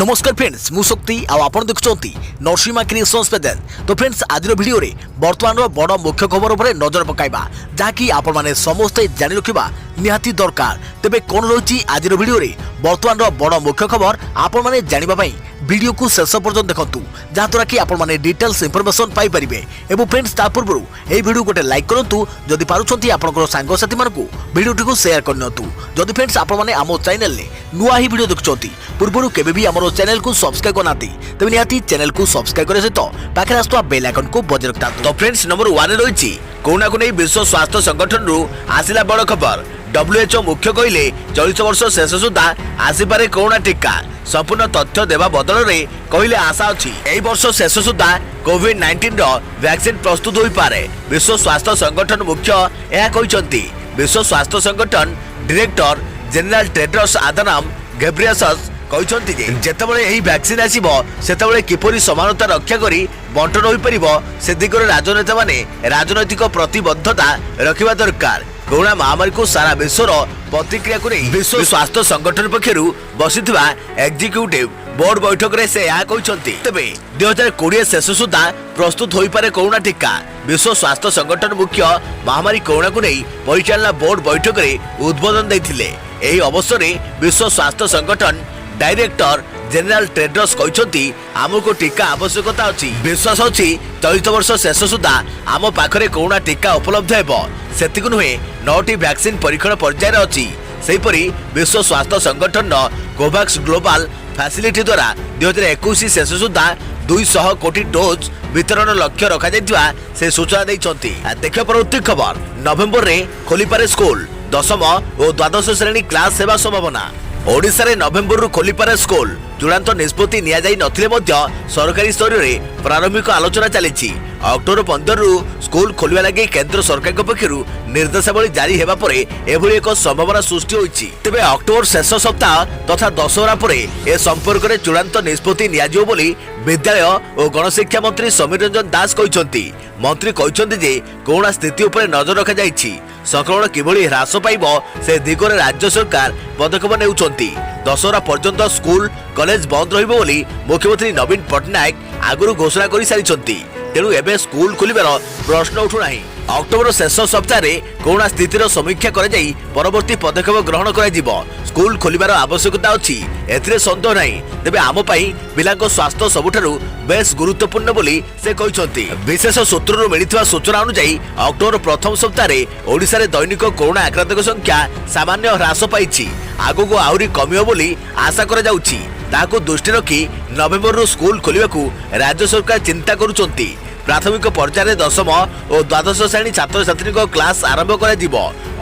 नमस्कार फ्रेंड्स मु शक्ति आपण देखुंती नरसिंहा क्रिएशंस पेजेंट। तो फ्रेंड्स आज वीडियो रे वर्तमान बड़ मुख्य खबर उपर नजर पकाइबा जहाँकि आपण माने समस्ते जानि रखिबा निहाती दरकार। तेबे कोन रही आज वीडियो रे वर्तमान बड़ मुख्य खबर आपण माने जानिबा पई वीडियो को शेष पर्यंत देखंतु जहाँद्वारा कि आपण माने डिटेल्स इंफॉर्मेशन पाई परिबे। एवं फ्रेंड्स ता पूर्व ए वीडियो गोटे लाइक करंतु जदि पारुछंती आपनकर सांग साथी मानकु वीडियो को शेयर करनतु। जदि फ्रेंड्स आपण माने आमो चैनल ले नुआ ही वीडियो देखुछंती पूर्व केबे भी हमरो चैनल को सब्सक्राइब करनाती तबे निहाती चैनल को सब्सक्राइब करे सहित पाखे आस्तुवा बेल आइकन को बजाय रखता। तो फ्रेंड्स नंबर 1 रही कोरोना को नहीं विश्व स्वास्थ्य संगठन रु आसिला बड़ खबर। WHO मुख्य कहले चलित वर्ष शेष सुधा आसीपारे कोरोना टीका संपूर्ण तथ्य देवा बदल रे कहले आशा अछि एई वर्ष शेष सुधा कोविड-19 रो वैक्सीन प्रस्तुत होई पारे। विश्व स्वास्थ्य संगठन मुख्य यह कहते विश्व स्वास्थ्य संगठन डायरेक्टर जनरल टेड्रोस आधानम घेब्रेयेसस कहते जेतेबेले एही वैक्सीन आसीबो सेतेबेले किपरि समानता रक्षा करी बंटन होई परिबो से दिगरे राजनेता माने राजनैतिक प्रतिबद्धता रखिबा दरकार। कोरोना महामारी को सारा विश्वर प्रतिक्रिया को नहीं विश्व स्वास्थ्य संगठन पक्षरु बसिथिबा एग्जीक्यूटिव बोर्ड बैठक रे से या कहते तबे 2020 शेष सुधा प्रस्तुत होई पारे कोरोना टीका। विश्व स्वास्थ्य संगठन मुख्य महामारी कोरोना को नहीं परिचालना बोर्ड बैठक रे उद्बोधन देथिले। एही अवसर में विश्व स्वास्थ्य संगठन डायरेक्टर जनरल टेड्रोस कहते आमको टीका आवश्यकता अच्छी विश्वास अच्छी चलित वर्ष शेष सुधा आम पाखरे कोरोना टीका उपलब्ध हेबो। सेतिक नुहे 9टी वैक्सीन परीक्षण पर्यायर अच्छी। सेहीपरि विश्व स्वास्थ्य संगठन कोवैक्स ग्लोबल फैसिलिटी द्वारा 2021 शेष सुधा 200 कोटी डोज वितरण लक्ष्य रखा जाइतिबा से सूचना दैछंती। देखियो परवर्ती खबर नवेम्बर रे खोली पारे स्कूल 10म और द्वादश श्रेणी क्लास सेवा संभावना। ओडिशा रे नवेम्बर रु खोली पारे स्कूल चूड़ांत निष्पत्ति निया जाई नथिले मध्य सरकारी स्तर रे प्रारंभिक आलोचना चलीछि। अक्टोबर 15 रु स्कूल खोलिबा लागि केंद्र सरकार पक्षरु निर्देशावली जारी हेबा परे एभली एक संभावना सृष्टि होइछि। तेबे अक्टोबर शेष सप्ताह तथा दशहरा परे ए संपर्क रे चूड़ांत निष्पत्ति निया जिवो बोली विद्यालय और गणशिक्षा मंत्री समीर रंजन दास कहते। मंत्री कहते जे कोरोना स्थिति उपर नजर रखा जाइछि। संक्रमण किभली ह्रास पाइबो से दिगरे राज्य सरकार पदक्षेप नेउछंती। दशहरा पर्यंत स्कूल कॉलेज बंद रहिबो बोली मुख्यमंत्री नवीन पट्टनायक आगुरु घोषणा करि सारिछंती। तेणु एबे स्कूल खोलिबार प्रश्न उठु नाही। अक्टोबर शेष सप्ताह रे कोरोना स्थितिर समीक्षा करा जाई परवर्ती पदक्षेप ग्रहण करा जिवो। स्कूल खोलिबार आवश्यकता अछि एथिरे संदेह नाही। तेबे आम पई पिलाको स्वास्थ्य सबुठारु बेस गुरुत्वपूर्ण बोली से कहते। विशेष सूत्ररु मिलिथिबा सूचना अनुसार अक्टोबर प्रथम सप्ताह रे ओडिशा रे दैनिक कोरोना आक्रांतक संख्या सामान्य ह्रास पाइछि। आगुको आहुरी कमियो बोली आशा करा जाउछि। ताको दृष्टि रखी नवेम्बर रु स्कूल खोलिबाकू राज्य सरकार चिंता करुछंती। प्राथमिक पर्यायर 10म और द्वादश श्रेणी छात्र छात्री क्लास आरंभ कर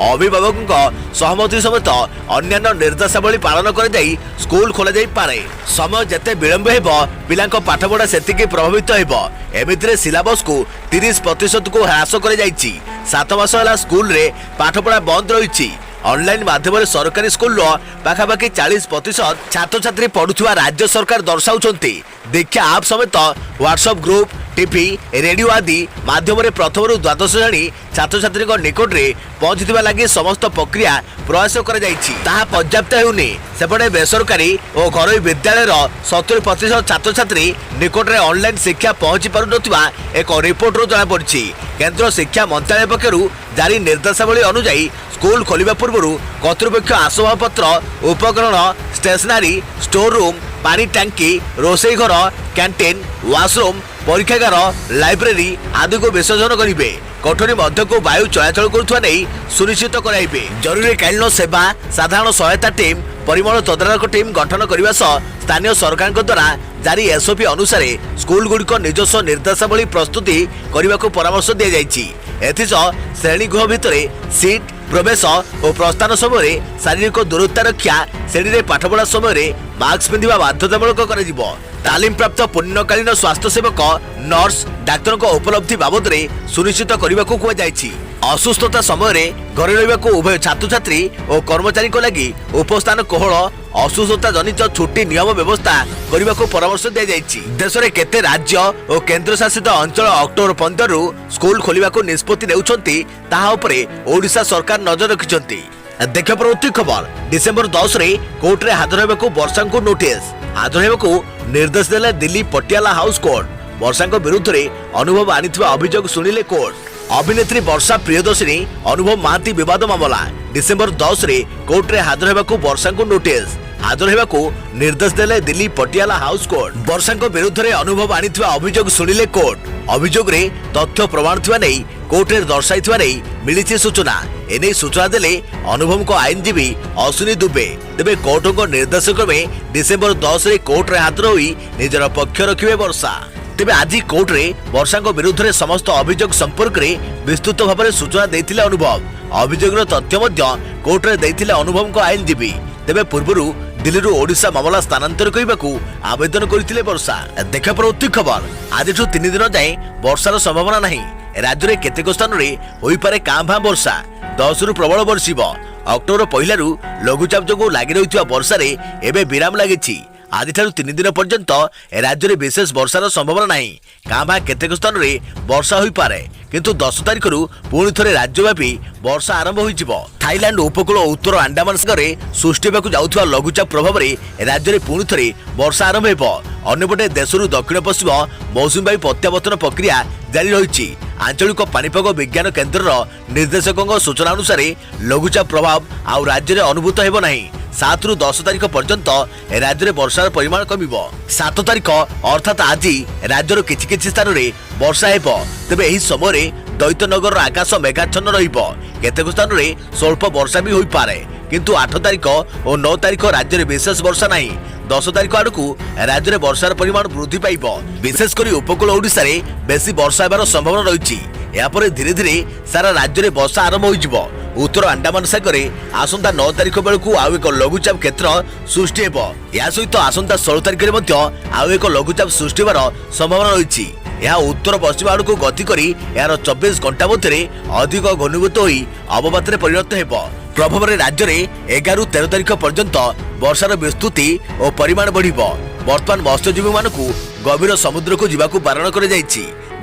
अभिभावक सहमति समेत अन्य निर्देशावली पालन कर स्कूल खोल पारे। समय जेते विलंब हेबो पिलांको पाठपढ़ा सेतिके प्रभावित हेबो। एमितिरे सिलेबस को 30% को ह्रास कर 7 मास होला स्कूल रे पाठपढ़ा बंद रही। ऑनलाइन माध्यम सरकारी स्कूल पाखापाखि 40% छात्र छात्री पढ़ुवा राज्य सरकार दर्शाउछंती। दीक्षा आप समेत व्हाट्सएप ग्रुप टीवी रेडियो आदि माध्यम प्रथम रु द्वादश श्रेणी छात्र छात्री निकट में पहुंचवा लगी समस्त प्रक्रिया प्रयास कर पर्याप्त होनी। सेपटे बेसरकारी और घरोई विद्यालय 70% छात्र छात्री निकट में ऑनलाइन शिक्षा पहुंची पार नथिबा एक रिपोर्ट रो जना पड़छि। केंद्र शिक्षा मंत्रालय पक्षरु जारी निर्देशावली अनुसार स्कूल खोलिबा पूर्व कर्तृपक्ष आसबाबपत्र उपकरण स्टेशनरी स्टोर रूम पानी टांकी रोसई घर कैंटीन वाशरूम परीक्षागार लाइब्रेरी आदि को विसर्जन करेंगे। कोठरी मध्य को वायु चलाचल करुवा नहीं सुनिश्चित कराइबे। जरूरीकालीन सेवा साधारण सहायता टीम परिमल तदारक टीम गठन करने स्थानीय सरकार द्वारा जारी एसओपी अनुसार स्कूल गुड़िक निजस्व निर्देशावली प्रस्तुति करने को परामर्श दी जाइछि। श्रेणी गृह भितर सीट प्रवेश और प्रस्थान समय शारीरिक दूरता रक्षा श्रेणी पाठपढ़ा समय मास्क पिंधा बाध्यतामूलक कर तालीम प्राप्त पूर्णकालीन स्वास्थ्य सेवक नर्स डाक्तर उपलब्धि बाबद सुनिश्चित करने को कहुई। असुस्थता समय घरे रही उभय छात्र छात्री और कर्मचारी लगी उपस्थान कोहल असुस्थता जनित छुट्टी नियम व्यवस्था करने को परामर्श दी जाइछि। देश में केते राज्य और केंद्र शासित अंचल अक्टोबर 15 रु स्कूल खोलिबा को निष्पत्ति नेउछंती ताहा उपरे ओडिशा सरकार नजर रखिछंती। देख परवर्ती खबर डिसेंबर 10 रे कोर्ट रे हाजर होगा वर्षा को नोटिस हाजर होगा निर्देश देले दिल्ली पटियाला हाउस कोर्ट। वर्षा विरुद्ध रे अनुभव आनिथिबा अभियोग सुनिले कोर्ट। अभिनेत्री वर्षा प्रियदर्शिनी अनुभव महांती विवाद मामला डिसेंबर 10 रे कोर्ट रे हाजर होगा वर्षा को नोटिस हाजर होगा निर्देश देले दिल्ली पटियाला हाउस कोर्ट। वर्षा विरुद्ध रे अनुभव आनिथिबा अभियोग सुनिले कोर्ट। अभियोग रे तथ्य प्रमाण थिबा नै कोर्ट रे दर्शाइथिबा नै मिलिछि सूचना। एने सूचना देले अनुभव को आईनजीवी अश्विनी दुबे। तेबे कोर्ट को निर्देश क्रमे डिसेंबर 10 रे कोर्ट रे हाजर होई निजर पक्ष रखिबे वर्षा। तेबे आज कोर्ट रे वर्षा विरुद्ध रे समस्त अभियोग संपर्क रे विस्तृत भाव में सूचना देथिले अनुभव। अभियोग तथ्य मध्य कोर्ट रे देथिले अनुभव को आईनजीवी। तेबे पूर्वरु दिल्ली ओडिशा मामला स्थानांतर करने आवेदन करथिले वर्षा। देखा परवर्ती खबर आज 3 दिन जाए वर्षार संभावना नहीं। राज्य में केतेक स्थान में होई पारे कां भां वर्षा 10 रु प्रबल बर्षिब। अक्टोबर पहलू लघुचाप जो लगी रही वर्षा एवं विराम लगी। आज 3 दिन पर्यंत राज्य में विशेष वर्षार संभावना नहीं। कां भां केतेक स्थान में वर्षा होई पारे किंतु 10 तारिख रु पुणी थे राज्यव्यापी वर्षा आरंभ हो। थाईलैंड उपकूल और उत्तर अंडमान सागर सृष्टि होगा जाउथुवा लघुचाप प्रभाव में राज्य में पुणी थे वर्षा आरंभ हो। अन्यपटे देशरू दक्षिण पश्चिम मौसुमी वायु प्रत्यावर्तन प्रक्रिया जारी रही। आंचलिक पाणीपाग विज्ञान केन्द्र निर्देशकों सूचना अनुसार लघुचाप प्रभाव आउ राज्य में अनुभूत हो नहीं। 7 रु 10 तारिख पर्यंत राज्य में वर्षार परिमाण कम। 7 तारिख अर्थात आज राज्यर किछि स्थान में वर्षा हो। तेबे एही समय दैत्यनगर आकाश मेघाच्छन्न रहिबो। केतेक स्थान में स्वल्प वर्षा भी होई पारे किंतु 8 तारिख और 9 तारिख राज्य में विशेष वर्षा नहीं। 10 तारिख आड़कू राज्य में वर्षार परिमाण वृद्धि पाइब। विशेषकर उपकूल ओडिशा रे बेसी वर्षा हेबार संभावना रही। यापर धीरे धीरे सारा राज्य में वर्षा आरंभ हो। उत्तर अंडमान सागर आसंता 9 तारिख बेलू आउ एक लघुचाप क्षेत्र सृष्टि हो। या सहित आसंता 16 तारिख में आउ एक लघुचाप सृष्टि होबार संभावना रही। यह उत्तर पश्चिम आड़ को गति करी यार 24 घंटा मध्य अधिक घनीभूत हो अवपात परिणत हो। प्रभाव में राज्य में 11 रु 13 तारिख पर्यंत वर्षार विस्तृति और परिमाण बढ़। वर्तमान मत्स्यजीवी मानक गभीर समुद्र को जावाक बारण कर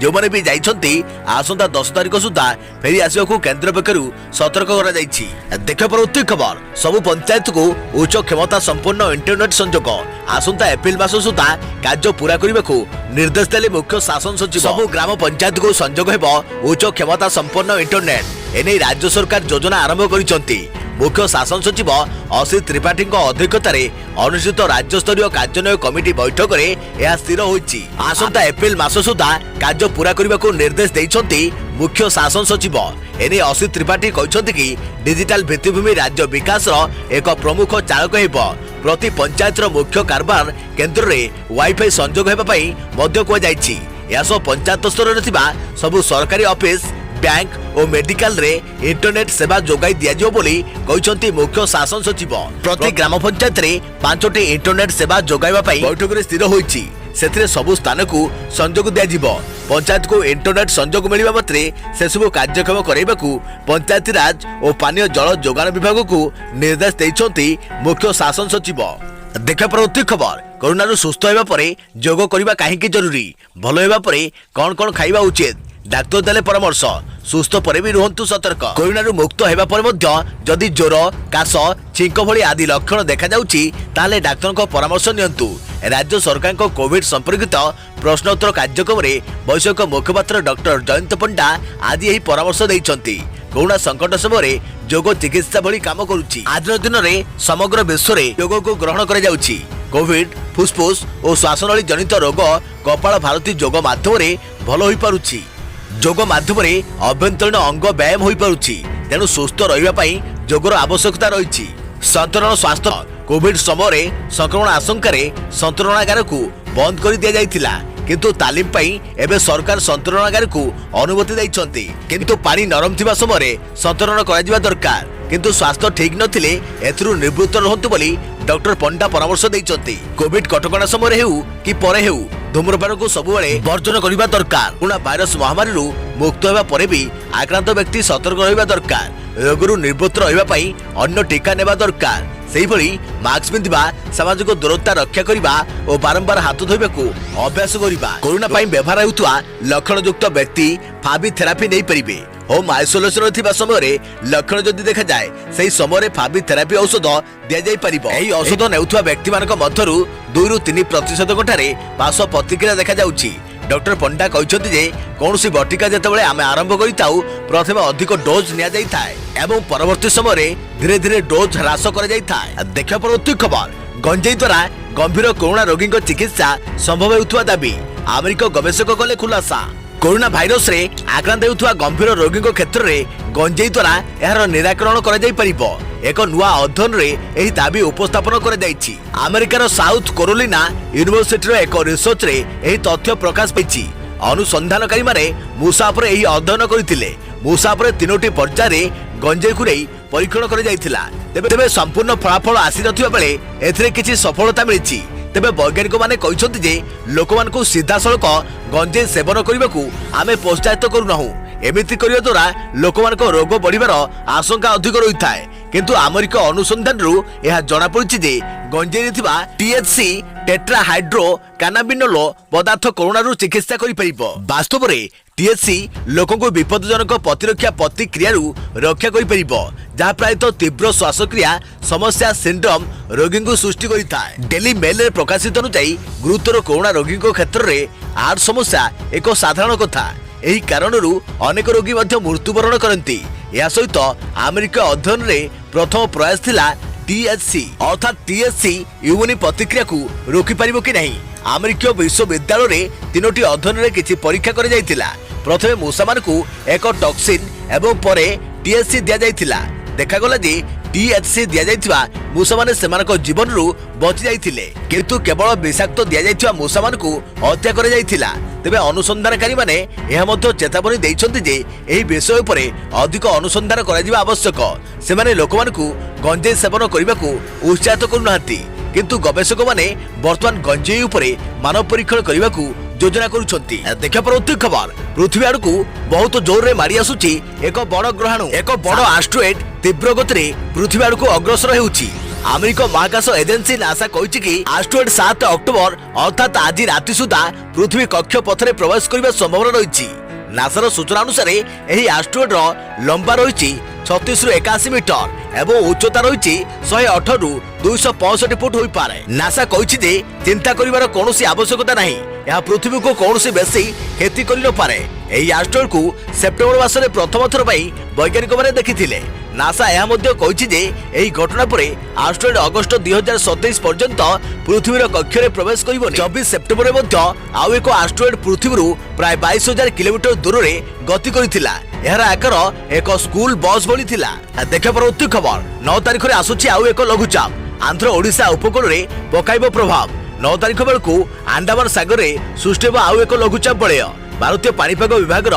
जो माने भी जाइछंती आसंता 10 तारिख सुधा फेरी आसिबाकू केंद्र पक्षरु सतर्क करा जाइछि। देख परवर्ती खबर सबु पंचायत को उच्च क्षमता संपन्न इंटरनेट संजोग आसंता एप्रिल मास सुधा कार्य पूरा करबाकू निर्देश देले मुख्य शासन सचिव। सबु ग्राम पंचायत को संजोग हेबो उच्च क्षमता संपन्न इंटरनेट। एने राज्य सरकार योजना आरंभ करिसंती। मुख्य शासन सचिव असित त्रिपाठी अध्यक्षतार अनुष्ठित राज्य स्तरीय कार्यान्वयन कमिटी बैठक में यह स्थिर होइछि। आसंता एप्रिल मास सुधा कार्य पूरा करने को निर्देश देइछंती मुख्य शासन सचिव। एने असित त्रिपाठी कहते कि डिजिटल भित्तिभूमि राज्य विकास एक प्रमुख चालक हेबो। प्रति पंचायत मुख्य कारबार केन्द्र में वाईफाई संजोग हेबापई मध्य कुआଯାଇଛି। यासो पंचायत स्तर में थिबा सबु सरकारी ऑफिस बैंक और मेडिकल रे इंटरनेट सेवा जोगाई दिया बोली कहते मुख्य शासन सचिव। प्रति ग्राम पंचायत रे 5टी इंटरनेट सेवा जोगाइबा पई बैठक रे स्थिर होईछि। सेथिरे सबु स्थान को संजोग दिया। पंचायत को इंटरनेट संजोग मिलवा मात्रे से सब कार्यक्रम कराइबाकू पंचायत राज और पानीय जल जोगाण विभाग को निर्देश देइछंती मुख्य शासन सचिव। देखा परवर्ती खबर कोरोना सुस्थ होगा पर योग करने कहीं जरूरी भल होगा पर कौन कौन खाइबा उचित डाक्तर देले परामर्श। सुस्थ पर भी रुहंतु सतर्क। कोरोना मुक्त होगा पर जदि ज्वर काश छींक भली आदि लक्षण देखा जाउछि ताले डाक्तर को परामर्श नियंतु। राज्य सरकार को कोविड संपर्कित प्रश्नोत्तर कार्यक्रम में वैश्विक मुखपात्र डॉक्टर जयंत पंडा आज यही परामर्श देइछंती। कोरोना संकट समय योग चिकित्सा भली काम करुछि। आज दिन में समग्र विश्व में योग को ग्रहण करा जाउछि। कोविड फुसफुस और श्वासनली जनित रोग कपाल भारती योग माध्यम भल हो पारुछि। योग माध्यम अभ्यंतरीण अंग व्यायाम हो पारुछि। तेणु सुस्थ रहिबा योगर आवश्यकता रही। संतरण स्वास्थ्य कोविड समय संक्रमण आशंकार संतरणागार को बंद कर दि जाइथिला किंतु तालीम पाई एबे सरकार संतरणागार को अनुमति दैछंती। किंतु पानी नरम थिबा समय संतरण करा दरकार किंतु स्वास्थ्य ठीक नथिले एथरु निवृत्त रहंतु बोली डॉक्टर पंडा परामर्श दैछंती। कोविड कटकणा समय हेउ कि परे हेउ धूम्रपान को सबुबले वर्जन करबा दरकार। कोरोना वायरस महामारी रु मुक्त होगा पर भी आक्रांत व्यक्ति सतर्क रहिबा दरकार। रोगरू निवृत्त रहिबा पई अन्य टीका नेबा दरकार। सेहिभଳି मास्क पिंधिबा सामाजिक दूरता रक्षा करबा और बारंबार हाथ धोइबा को अभ्यास करबा। कोरोना पई व्यवहार हेउतुवा लक्षण युक्त व्यक्ति फाबी थेरापी नै परिबे। होम आइसोलेशन थिबा समय लक्षण जदि देखा जाए सही समय फाबी थेरापी औषध दिया जाई परिबो। एही औषध नेउथुवा व्यक्ति मानक मध्यरु 2 ରୁ 3% ठारे पार्श्व प्रतिक्रिया देखा जाउछि। डॉक्टर पंडा कहते जे कौन बटिका जितेबाला आम आरंभ करूँ प्रथम अधिक डोज नि जाए एवं परवर्ती समय धीरे धीरे डोज ह्रास कर देखा परवर्ती खबर गंजेई द्वारा गंभीर कोरोना रोगी चिकित्सा संभव होता दाबी अमेरिका गवेषक कले खुलासा। कोरोना भाइरस रे आक्रांत होता गंभीर रोगी क्षेत्र में गंजेई द्वारा यार निराकरण कर एक नुआ अध्ययन रे एही दाबी उपस्थापन कर जाइछि। अमेरिकार साउथ कैरोलिना यूनिवर्सिटी एक रिसर्च रे एही तथ्य प्रकाश पाइछि। अनुसंधानकारी माने मूसा पर एही अध्ययन करथिले। मूसा पर 3टी पर्याय गंजेई को नहीं परीक्षण कर जाइथिला। तेबे संपूर्ण फलाफल आसी नथिबा बेले एथिरे किछि सफलता मिलिछि। तेबे वैज्ञानिक माने कहछन्ति जे लोकमानकु सीधा सड़क गंजेई सेवन करबाकू आमे प्रोत्साहित करूनाहु। एमिति करिया द्वारा लोकमानक रोग बढ़िबार आशंका अधिक रही थाए। किंतु अमेरिका अनुसंधान यह जना पड़ी जे गंजेई थिबा THC टेट्राहाइड्रो कैनाबिनोल पदार्थ कोरोना चिकित्सा करि परिबो। वास्तव में THC लोकों को विपदजनक प्रतिरक्षा प्रतिक्रिया रक्षा करि परिबो जहाँ प्रायतः तीव्र श्वासक्रिया समस्या सिंड्रोम रोगी को सृष्टि करिथाए। डेली मेल रे प्रकाशित अनुसार गुरुतर कोरोना रोगी क्षेत्र में हार्ट समस्या एक साधारण कथा। एही कारणरू अनेक रोगी मध्य मृत्युवरण करती। या सहित अमेरिका अध्ययन रे प्रथम प्रयास थिला THC अर्थात THC यूनि प्रतिक्रिया को रोकी परिबो कि नहीं। अमेरिका विश्वविद्यालय रे 3टी अध्ययन रे किछि परीक्षा कर जाइतिला। प्रथमे मूसा मानकु एक टॉक्सिन एवं परे THC दिया जाइतिला। देखा गला जे THC दिया जाइतिबा मूसा माने सेमानक जीवन रु बचि जाइतिले किंतु केवल विषाक्त दिया जाइतिबा मूसा मानकु हत्या कर जाइतिला। तेबे अनुसंधानकारी माने यह मध्य चेतावनी दैछन्ति जे एही विषय उपरे अधिक अनुसंधान करा आवश्यक। सेमाने लोकमानकु गंजेई सेवन करबाकू उत्साहित करूनाहांती किंतु गवेषक माने वर्तमान गंजेई उपरे मानव परीक्षण करबाकू योजना करुछन्ति। देखा परवर्ती खबर पृथ्वी आड़कू बहुत जोर रे मारी आसुची एक बड़ ग्रहाणु एक बड़ एस्ट्रॉइड तीव्र गति पृथ्वी आड़कू अग्रसर हेउची। अमेरिका महाकाश एजेंसी नासा कहिछि कि एस्ट्रॉइड 7 अक्टोबर अर्थात आज राति सुधा पृथ्वी कक्ष पथरे प्रवेश करबा संभावना रहिछि। नासार सूचना अनुसार एही एस्ट्रॉइड रो लंबा रहिछि 36 ରୁ 81 मीटर एवं उच्चता रहिछि 118 ରୁ 265 फुट होई पारे। नासा कहिछि जे चिंता करिवार कोनोसी आवश्यकता नाही। यह पृथ्वी को कोनोसी बेसी क्षति करि न पारे। एही एस्ट्रॉइड को सेप्टेम्बर मासरे प्रथम थर पई वैज्ञानिक माने देखिथिले। नासा यह मध्य कहिछि जे एही घटना परे एस्ट्रॉइड अगस्त 2027 पर्यंत पृथ्वीर कक्षरे प्रवेश करिबो। 24 सेप्टेम्बर मध्य आउ एक एस्ट्रॉइड पृथ्वीरु प्राय 22,000 किलोमीटर दूर रे गति करिथिला। एहरा आकार एक स्कूल बस भली थिला। देखा परवर्ती खबर 9 तारिख रे आसुछि आउ एक लघुचाप आंध्र ओडिशा उपकूल रे पकाइबो प्रभाव। 9 तारिख बेलकू अंडमान सागर रे सृष्टि हेबो आउ एक लघुचाप बलय। भारतीय पाणीपाग विभाग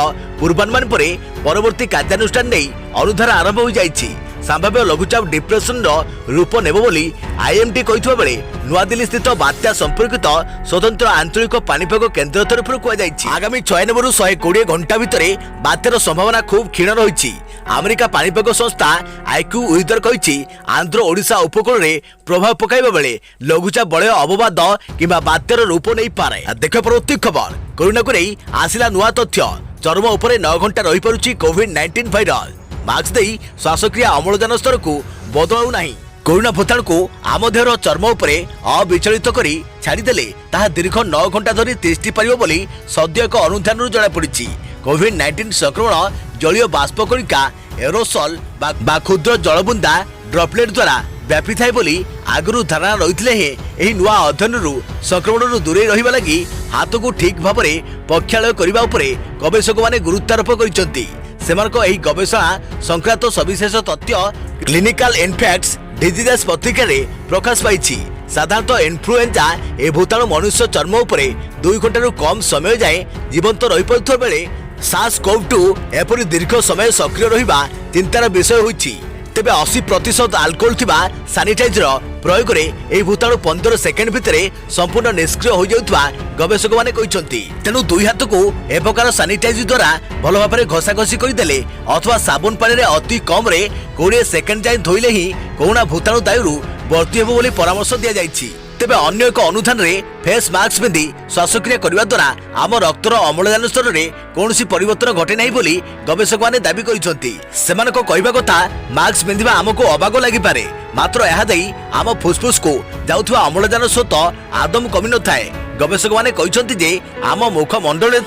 पूर्वानुमान पर परवर्ती कार्यानुष्ठान नहीं अनुधार आरंभ हो जाइछि। संभाव्य लघुचाप डिप्रेशन रूप नेब बोली IMD कहितबा बेले नुआदिल्ली स्थित बात्या संपर्कित स्वतंत्र आंचलिक पाणीपाग केन्द्र तरफ कहुଯାଇଛି आगामी 96 ରୁ 120 घंटा भितर बात्यार संभावना खूब क्षीण रही। अमेरिका पाणीपाग संस्था AccuWeather कहिछि आंध्र ओडिशा उपकूल रे प्रभाव पकाइबा बेले लघुचाप बलय अववाद किंबा बात्यार रूप नहीं पारे। देख परवर्ती खबर कोरोना को नहीं आसिला नुआ तथ्य चर्म उपरे 9 घंटा रही पारुछि कोविड-19 भाइरस। मास्क देई श्वासक्रिया अम्लजान स्तर को बदलाउ नाही। कोरोना भूताणु को आम देहर चर्म उपरे अविचलित करी छाड़ीदेले ताहा दीर्घ 9 घंटा धरी तिष्ठि पारिबो बोली सद्य एक अनुधान जଣା पड़िछि। कोविड-19 संक्रमण जलीय बाष्पकणिका एरोसोल बा क्षुद्र जलबुंदा ड्रपलेट द्वारा व्यापी थाए बोली आगु धारणा रही है। एही नुआ अध्ययन संक्रमण दूरे रहिबा लागि हाथ को ठीक भाव में पक्षालय करबा उपरे गवेषक माने गुरुत्वारोप करिसेंति। सेमानक एही गवेषणा संक्रांत सविशेष तथ्य क्लिनिकल इन्फेक्ट्स डिजीजेस पत्रिका रे प्रकाश पाइछि। साधारणतः इन्फ्लुएंजा ए भूताणु मनुष्य चर्म उपरे 2 घंटा कम समय जाए जीवंत रही पड़ुଥିବା बेले SARS-CoV-2 एपरि दीर्घ समय सक्रिय रहिबा चिंतार विषय होइछि। तेबे 80% अल्कोहल थिबा सैनिटाइजर प्रयोग रे एही भूताणु 15 सेकेंड भितरे संपूर्ण निष्क्रिय हो जाउथबा गवेषक माने कहिसंती। तेनु दुई हाथ को ए प्रकार सैनिटाइजर द्वारा भल भाबरे घसाघसी करिदेले अथवा साबुन पानी रे अति कम रे 20 सेकेंड जाय धोइले ही कोरोना भूताणु दायरु बर्ती हेबो बोली परामर्श दिया जाइछि। तेबे अन्य एक अनुधान रे फेस मास्क पिंधि श्वासक्रिया करने द्वारा आम रक्तर अम्लजान स्तर में कौन परिवर्तन घटे नहीं बोली गवेषक माने दाबी करिसेंती। सेमानक कहबा कथा मास्क पिंधिबा आमको अबाग लागिपारे, मात्र यह देई आम फुसफुस को जाउथबा अम्लजान स्रोत आदम कमी न थाए। गवेषक माने कहिसेंती जे आम मुखमंडल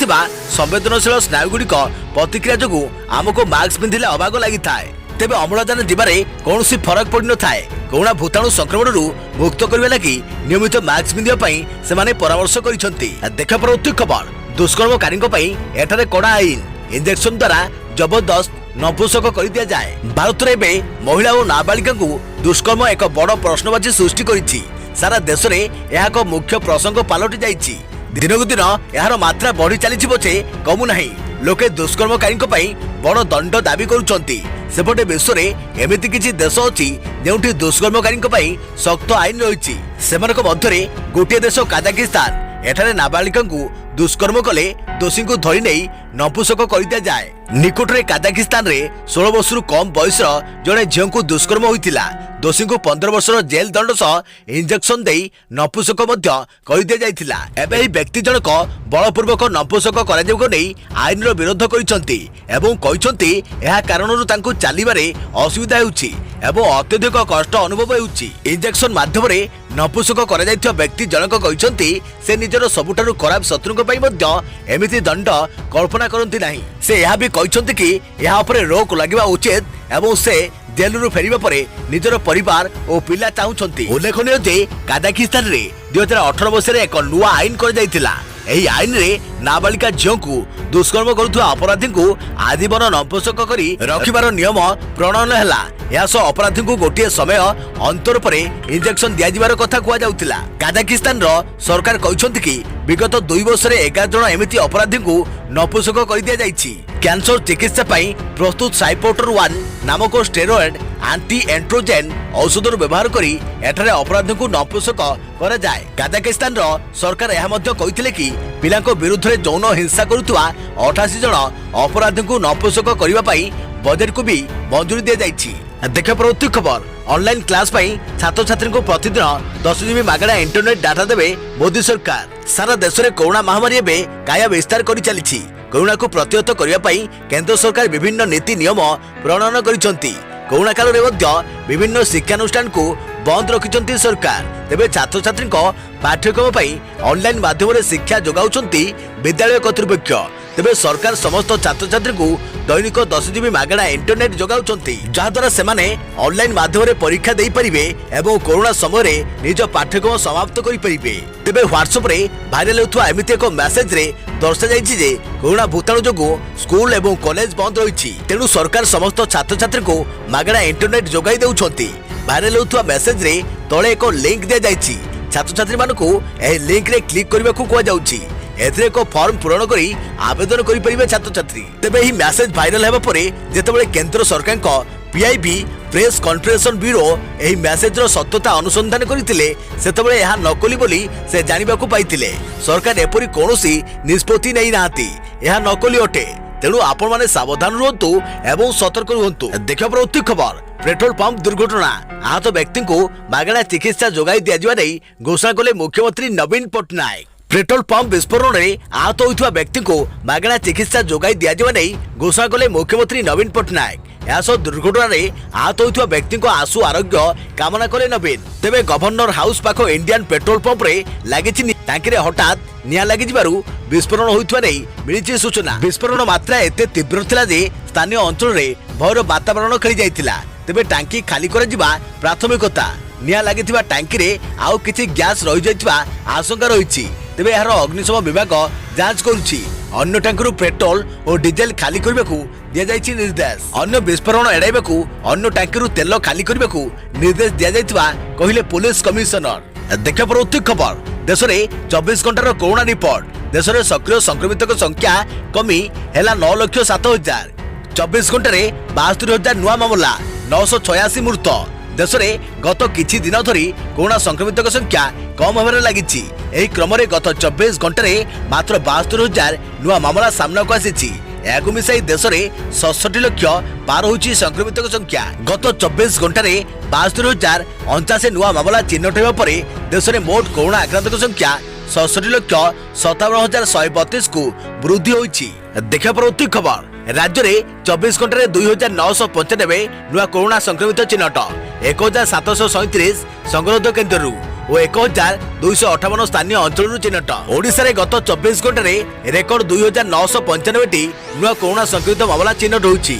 संवेदनशील स्नायुगुड़िक प्रतिक्रिया जोगु आमको मास्क पिंधिले अबाग लगी थाए। तेबे अम्लजान जीवारे कौन फरक पड़ न थाए। कोरोना भूताणु संक्रमण मुक्त करने लगी नियमित मास्क पिंधिबा से परामर्श करिसेंती। देखा परवर्ती खबर, दुष्कर्मकारी एठारे कड़ा आईन, इंजेक्शन द्वारा जबरदस्त नपुंसक कर दिया जाए। भारत में महिला और नाबालिका दुष्कर्म एक बड़ प्रश्नवाची सृष्टि करिछि। सारा देश में यह एक मुख्य प्रसंग पलटि जाइछि। दिनकु दिन यार मात्रा बढ़ी चली पछे कमु नहीं। लोके दुष्कर्मकारी बड़ दंड दाबी करुछंती। सेपटे विश्व में एमती किछि देश अछि जेउठी दुष्कर्मकारी सख्त आईन रही। सेमानक मध्यरे गोटे देश काजाकिस्तान। एठारे नाबालिका दुष्कर्म कले दोषी को धरी नहीं नपुंसक कर दिया जाए। निकटरे काजाकिस्तान रे 16 वर्ष कम बयस जड़े झील को दुष्कर्म होता। दोषी को 15 वर्ष जेल दंड सह इंजेक्शन दे नपुंसक कर दिया जाइथिला। एबे ही व्यक्ति जनक बलपूर्वक नपुंसक कर आईन विरोध करिसेंती एवं कहिसेंती एहा कारणरू तांको चालिबारे असुविधा हेउछि एवं अत्यधिक कष्ट अनुभव हेउछि। इंजेक्शन माध्यम रे नपुंसक कर जाइथिबा व्यक्ति जनक कहिसेंती से निजर सबुठारु खराब शत्रुक पई मध्य एमिति दंड कल्पना करंती नाही। से यह भी कहिसेंती कि यहा उपरे रोक लागिबा उचित एवं से जेलरू फेरिबा परे निजर परिवार और पिला चाहुछंती। उल्लेखनीय जे काजाकिस्तान रे 2018 वर्ष एक नुआ आईन कर जाइथिला। एही आईन रे नाबालिका झील को दुष्कर्म करुवा अपराधी को आजीवन नपुंसक करी रखिबार नियम प्रणयन हैला। यासो अपराधी को गोटे समय अंतर पर इंजेक्शन दिया जिबार कथा कुआ जाउतिला। काजाकिस्तान रो सरकार कहिसेंती कि विगत 2 वर्ष रे 11 जण एमिति अपराधी को नपुंसक कर दिया जाइछि। कैंसर चिकित्सा पई प्रस्तुत साइपोटर 1 नामक स्टेरॉइड एंटी एंड्रोजेन औषधर व्यवहार करी एठारे अपराधी को नपुंसक करा जाए। काजाकिस्तान रो सरकार यह मध्य कहिथिले कि पिलांको विरुद्ध रे यौन हिंसा करुवा 88 जण अपराधी को नपुंसक करिबा पई बजट को भी मंजूरी दिया जाइछि। देखा परवर्ती खबर, ऑनलाइन क्लास पई छात्र छात्री को प्रतिदिन 10 जीबी मागणा इंटरनेट डाटा देवे मोदी सरकार। सारा देश में कोरोना महामारी एवं काया विस्तार कर चली। कोरोना को प्रतिहत करने केंद्र सरकार विभिन्न नीति नियम प्रणयन करिसेंती। कोरोना काल में विभिन्न शिक्षानुष्ठान को बंद रखिसेंती सरकार। तेबे छात्र छात्री पाठ्यक्रम ऑनलाइन माध्यम शिक्षा जोगाउछंती विद्यालय कर्तृपक्ष। तेबे सरकार समस्त छात्र छात्री को दैनिक 10 जीबी मागणा इंटरनेट जोगाउछंती, जहाद्वारा सेमाने ऑनलाइन माध्यम परीक्षा दे परिबे एवं कोरोना समय निज पाठ्यक्रम समाप्त करि परिबे। तेबे व्हाट्सएप रे भाइराल होथुवा एमिति एक मेसेज रे दर्शा जाइछि जे कोरोना भूताणु जोगु स्कूल एवं कॉलेज बंद रहिछि। तेणु सरकार समस्त छात्र छात्री को मागणा इंटरनेट जोगाई देउछंती। भाइराल होथुवा मेसेज रे तळे एक लिंक दिया जाइछि। छात्र छात्री मानकु एही लिंक रे क्लिक करबाकू कोआ जाउछि। एथरे एक फॉर्म पूरण करी आवेदन करि परिबे छात्र छात्री। तेबे ही मैसेज भाइराल हेबा परे जेतेबेले केंद्र सरकार को पीआईबी प्रेस कॉन्फ्रेंसन ब्यूरो एही मैसेज रो सत्यता अनुसंधान करितिले सेतेबेले यह नकली बोली से जानिबाकू पाइतिले। सरकार एपरि कोनोसी निष्पत्ति नै नाहांती, यह नकली अटे। तेणु आपण माने सावधान रहंतु एवं सतर्क रहंतु। देखा परवर्ती खबर, पेट्रोल पंप दुर्घटना, आहत व्यक्ति को मागणा चिकित्सा जोगाई दिया जिबा नै घोषणा कले मुख्यमंत्री नवीन पटनायक। पेट्रोल पंप विस्फोरण में आहत होइथुवा व्यक्ति को मागणा चिकित्सा जोगाई दिया जिबा नै घोषणा कले मुख्यमंत्री नवीन पटनायक। यासो दुर्घटना रे आहत होइथुवा व्यक्ति को आशु आरोग्य कामना करे नवीन। तेबे गवर्नर हाउस पाख इंडियन पेट्रोल पंप रे लागिछि टांकी रे हठात निया लागि जिबारु विस्फोरण होइथुवा नै मिलिछि सूचना। विस्फोरण मात्रा एते तीव्र थिला जे स्थानीय अंचल रे भयर वातावरण खेली जाइथिला। तेबे टांकी खाली कर जिबा प्राथमिकता। निया लागिथिबा टांकी रे आउ किछि गैस रहि जाइथिबा आशंका रहिछि। तेबे यार अग्निशम विभाग जांच करुछि। अन्य टांकरू पेट्रोल और डीजेल खाली करबाकू दिया जाइछि निर्देश। अन्य विस्फोरण एडाइबाकू अन्य टांकीरू तेल खाली करबाकू निर्देश दिया जाइथिबा कहिले पुलिस कमिशनर। देखा परवर्ती खबर, देश में 24 घंटार कोरोना रिपोर्ट। देश में सक्रिय संक्रमित संख्या कमी है 9,07,000। 24 घंटे 72,000 नुआ मामला, 986 मृत। देश में गत किछि दिन धरी कोरोना संक्रमित संख्या कम होबार लागिछि। एही क्रम में गत 24 घंटे मात्र 72,000 नुआ मामला सामना को आसिछि। ଏହାକୁ ମିଶାଇ ଦେଶରେ 67 ଲକ୍ଷ ପାର ହୋଇଛି ସଂକ୍ରମିତଙ୍କ ସଂଖ୍ୟା। ଗତ 24 ଘଣ୍ଟାରେ 72,089 ନୂଆ ମାମଲା ଚିହ୍ନଟ ହେବା ପରେ ଦେଶରେ ମୋଟ କରୋନା ଆକ୍ରାନ୍ତଙ୍କ ସଂଖ୍ୟା 67 ଲକ୍ଷ 57,132 କୁ ବୃଦ୍ଧି ହୋଇଛି। ଦେଖିବା ପରବର୍ତ୍ତୀ ଖବର। राज्य 24 घंटे 2,995 नुआ कोरोना संक्रमित चिन्हट 1,737 संगरोध केन्द्र और 1,258 स्थानीय अंचल चिन्हट। ओडिशा रे गत 24 घंटे रेकर्ड 2,995 नुआ कोरोना संक्रमित मामला चिन्हट होइछि।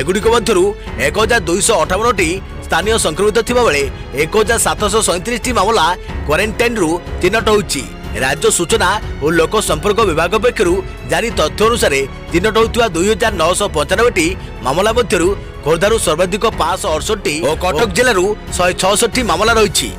एगुड़िक मध्यरु 1,258 स्थानीय संक्रमित थिबा बेले 1,737 मामला क्वारंटाइन रु चिन्हट होइछि। राज्य सूचना और लोक संपर्क विभाग पक्षरु जारी तथ्य अनुसार चिन्हट होता 2,995 मामला मध्यरु खोर्धारू सर्वाधिक 568 और कटक जिलूर 166 मामला रही।